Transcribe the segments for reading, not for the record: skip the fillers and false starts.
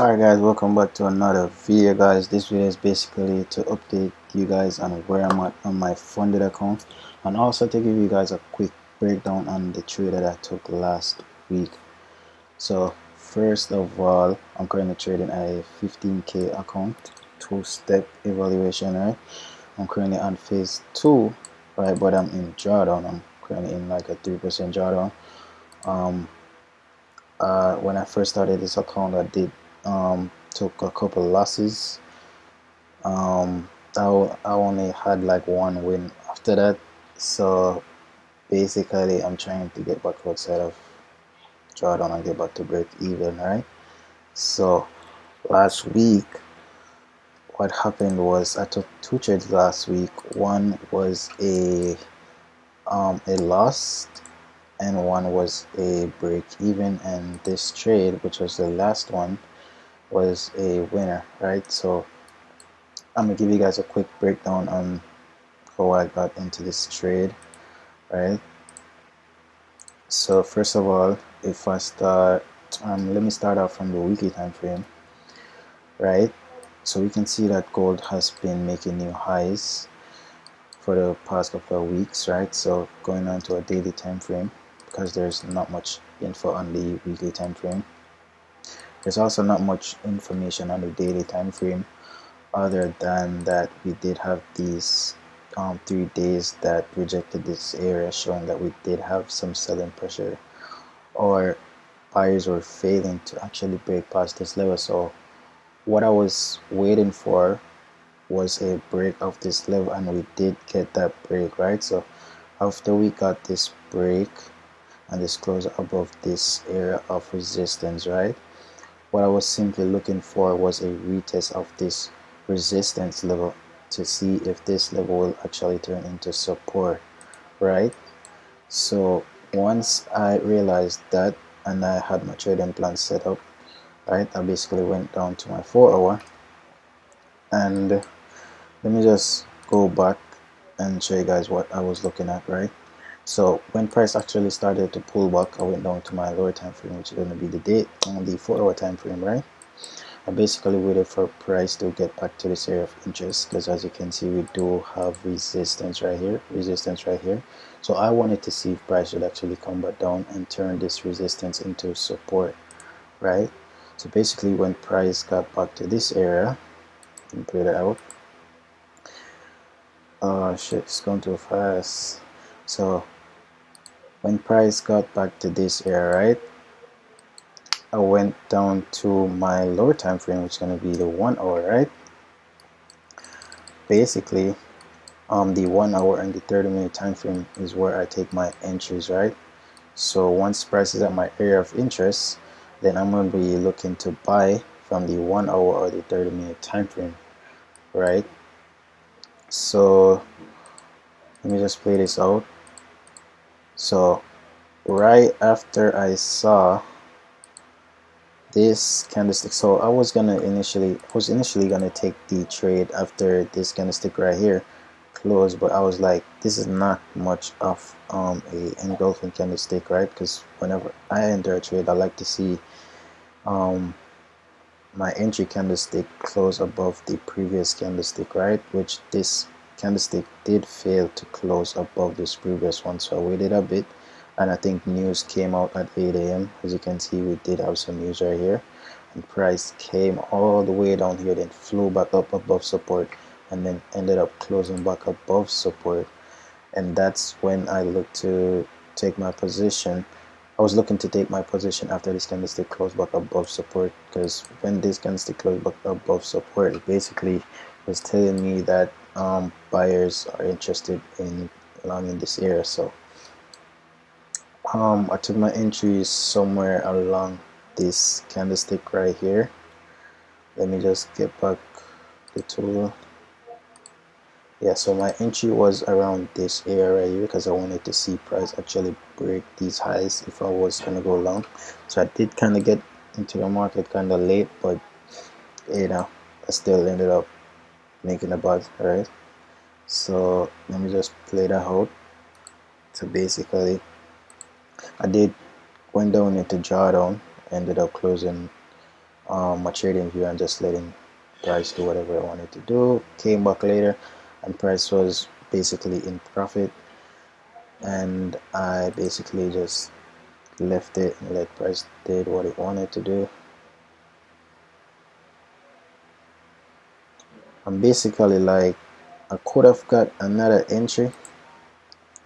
Alright guys, welcome back to another video guys. This video is basically to update you guys on where I'm at on my funded account, and also to give you guys a quick breakdown on the trade that I took last week. So first of all, I'm currently trading a 15k account, two-step evaluation, right? I'm currently on phase 2, right, but I'm in drawdown. I'm currently in like a 3% drawdown. When I first started this account, I did took a couple losses. I only had like one win after that, so basically I'm trying to get back outside of drawdown and get back to break even, right? So last week what happened was I took two trades last week. One was a loss and one was a break even, and this trade, which was the last one, was a winner, right? So I'm gonna give you guys a quick breakdown on how I got into this trade, right? So first of all, if I start, let me start out from the weekly time frame, right? So we can see that gold has been making new highs for the past couple of weeks, right? So going on to a daily time frame, because there's not much info on the weekly time frame. There's also not much information on the daily time frame, other than that we did have these 3 days that rejected this area, showing that we did have some selling pressure, or buyers were failing to actually break past this level. So what I was waiting for was a break of this level, and we did get that break, right? So after we got this break and this close above this area of resistance, right, what I was simply looking for was a retest of this resistance level to see if this level will actually turn into support, right? So once I realized that and I had my trading plan set up, right, I basically went down to my 4-hour, and let me just go back and show you guys what I was looking at, right? So when price actually started to pull back, I went down to my lower time frame, which is going to be the day on the 4-hour time frame, right? I basically waited for price to get back to this area of interest, because as you can see we do have resistance right here. So I wanted to see if price would actually come back down and turn this resistance into support, right? So basically when price got back to this area, let me play that out. Oh shit, it's going too fast. So when price got back to this area, right, I went down to my lower time frame, which is going to be the 1-hour, right? Basically the 1-hour and the 30-minute time frame is where I take my entries, right? So once price is at my area of interest, then I'm going to be looking to buy from the 1-hour or the 30-minute time frame, right? So let me just play this out. So right after I saw this candlestick, so I was initially gonna take the trade after this candlestick right here close, but I was like, this is not much of a engulfing candlestick, right? Because whenever I enter a trade, I like to see my entry candlestick close above the previous candlestick, right? Which this candlestick did fail to close above this previous one, so I waited a bit, and I think news came out at 8 a.m. As you can see, we did have some news right here, and price came all the way down here, then flew back up above support, and then ended up closing back above support. And that's when I looked to take my position. I was looking to take my position after this candlestick closed back above support, because when this candlestick closed back above support, it basically was telling me that buyers are interested in longing this area. So I took my entries somewhere along this candlestick right here. Let me just get back the tool. Yeah, so my entry was around this area right here, because I wanted to see price actually break these highs if I was going to go long. So I did kind of get into the market kind of late, but you know, I still ended up making a buzz, right? So let me just play that out. So basically I did went down into drawdown, ended up closing my trading view and just letting price do whatever I wanted to do. Came back later and price was basically in profit, and I basically just left it and let price did what it wanted to do. I'm basically like, I could have got another entry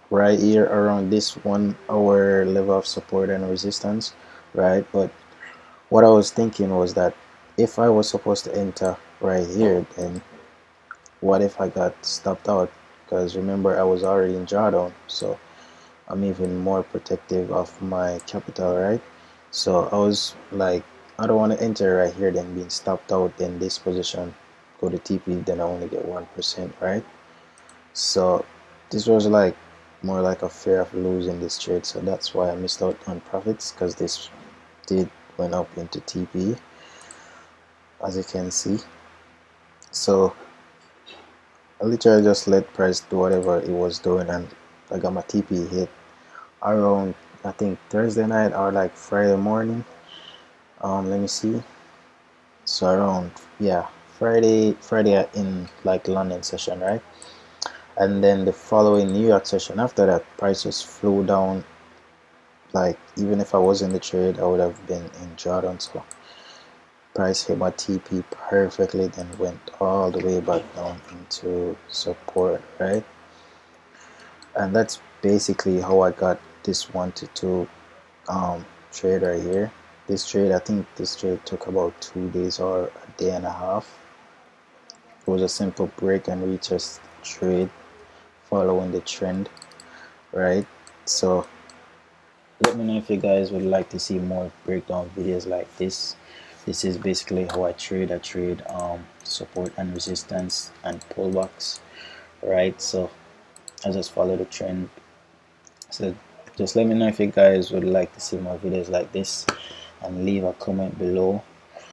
right here around this 1 hour level of support and resistance, right? But what I was thinking was that if I was supposed to enter right here, then what if I got stopped out? Because remember, I was already in drawdown, so I'm even more protective of my capital, right? So I was like, I don't want to enter right here, then being stopped out, then this position go to TP, then I only get 1%, right? So this was like more like a fear of losing this trade, so that's why I missed out on profits, because this did went up into TP, as you can see. So I literally just let price do whatever it was doing, and I got my TP hit around, I think, Thursday night or like Friday morning. Let me see. So around, yeah, Friday in like London session, right? And then the following New York session after that, prices flew down. Like, even if I was in the trade, I would have been in drawdown. So price hit my TP perfectly, then went all the way back down into support, right? And that's basically how I got this 1 to 2 trade right here. This trade, I think this trade took about 2 days or a day and a half. It was a simple break and retest trade following the trend, right? So let me know if you guys would like to see more breakdown videos like this. This is basically how I trade. I trade support and resistance and pullbacks, right? So I just follow the trend. So just let me know if you guys would like to see more videos like this, and leave a comment below